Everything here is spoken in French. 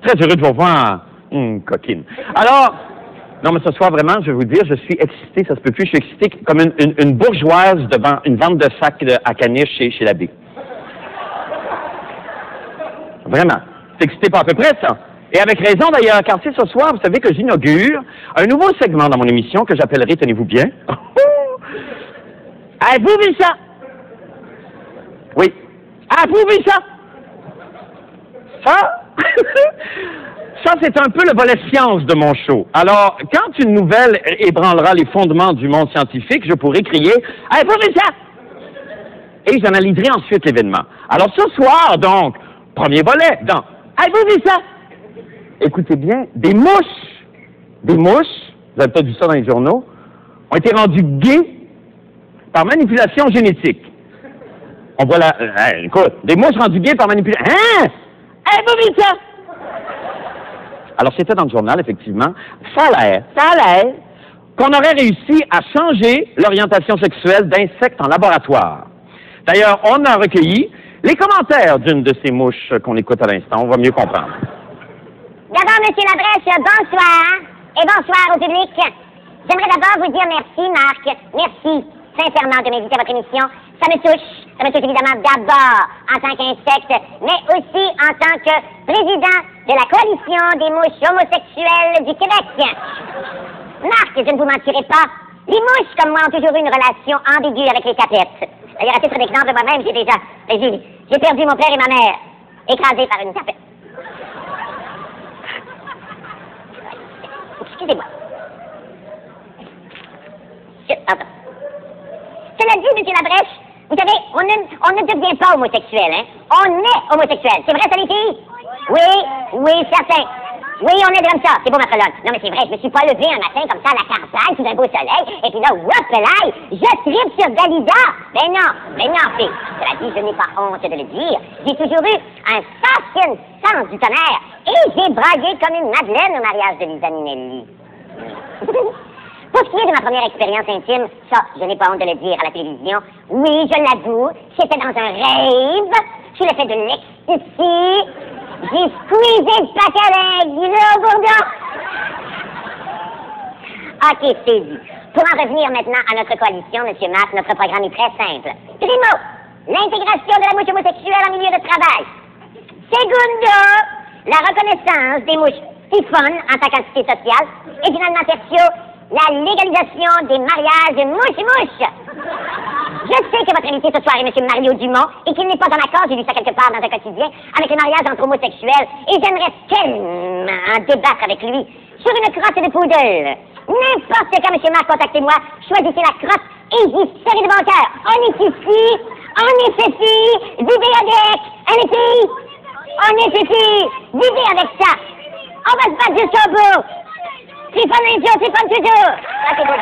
Très heureux de vous revoir, coquine. Alors, non, mais ce soir, vraiment, je vais vous dire, je suis excité, ça se peut plus, je suis excité comme une bourgeoise devant une vente de sacs à caniche chez l'abbé. Vraiment. C'est excité pas à peu près, ça. Et avec raison, d'ailleurs, car c'est ce soir, vous savez que j'inaugure un nouveau segment dans mon émission que j'appellerai, tenez-vous bien, avez-vous vu ça? Oui. Avez-vous vu ça? Ça? Ça, c'est un peu le volet science de mon show. Alors, quand une nouvelle ébranlera les fondements du monde scientifique, je pourrai crier « Avez-vous vu ça? » Et j'analyserai ensuite l'événement. Alors, ce soir, donc, premier volet, dans « Avez-vous vu ça? » Écoutez bien, des mouches, vous avez peut-être vu ça dans les journaux, ont été rendues gays par manipulation génétique. On voit la... écoute, des mouches rendues gays par manipulation... Hein? Avez-vous vu ça? Alors, c'était dans le journal, effectivement. Ça a l'air qu'on aurait réussi à changer l'orientation sexuelle d'insectes en laboratoire. D'ailleurs, on a recueilli les commentaires d'une de ces mouches qu'on écoute à l'instant. On va mieux comprendre. D'abord, M. Labrèche, bonsoir. Et bonsoir au public. J'aimerais d'abord vous dire merci, Marc. Merci, sincèrement, de m'inviter à votre émission. Ça me touche évidemment d'abord en tant qu'insecte, mais aussi en tant que président de la coalition des mouches homosexuelles du Québec. Marc, je ne vous mentirai pas, les mouches comme moi ont toujours eu une relation ambiguë avec les tapettes. D'ailleurs, à titre d'exemple, moi-même, j'ai perdu mon père et ma mère, écrasés par une tapette. Excusez-moi. Pardon. Cela dit, M. Labrèche, vous savez, on ne devient pas homosexuel, hein? On est homosexuel. C'est vrai, ça, les filles? Oui, certain. Oui, on est comme ça. C'est beau, ma colonne. Non, mais c'est vrai, je me suis pas levé un matin comme ça à la campagne, sous un beau soleil, et puis là, whoop, là, je tripe sur Dalida. Ben non, fille. Cela dit, je n'ai pas honte de le dire. J'ai toujours eu un fascinant sens du tonnerre, et j'ai bragué comme une madeleine au mariage de Lisa Minnelli. Pour ce qui est de ma première expérience intime, ça, je n'ai pas honte de le dire à la télévision. Oui, je l'avoue, j'étais dans un rave, sous l'effet de l'ecstasy, j'ai squeezé le paquet d'un gros bourdon. OK, c'est dit. Pour en revenir maintenant à notre coalition, M. Matt, notre programme est très simple. Primo, l'intégration de la mouche homosexuelle en milieu de travail. Segundo, la reconnaissance des mouches typhonnes en tant qu'entité sociale. Et finalement, tertio, la légalisation des mariages mouche-mouche. Je sais que votre invité ce soir est M. Mario Dumont et qu'il n'est pas en accord, j'ai lu ça quelque part dans un quotidien, avec le mariage entre homosexuels. Et j'aimerais tellement débattre avec lui sur une crotte de poodle. N'importe quand, M. Marc, contactez-moi, choisissez la crotte et j'y serai de bon cœur. On est ici, vivez avec, les filles, on est ici, vivez avec ça. On va se battre jusqu'au bout. C'est pas toujours. Ça, c'est beau.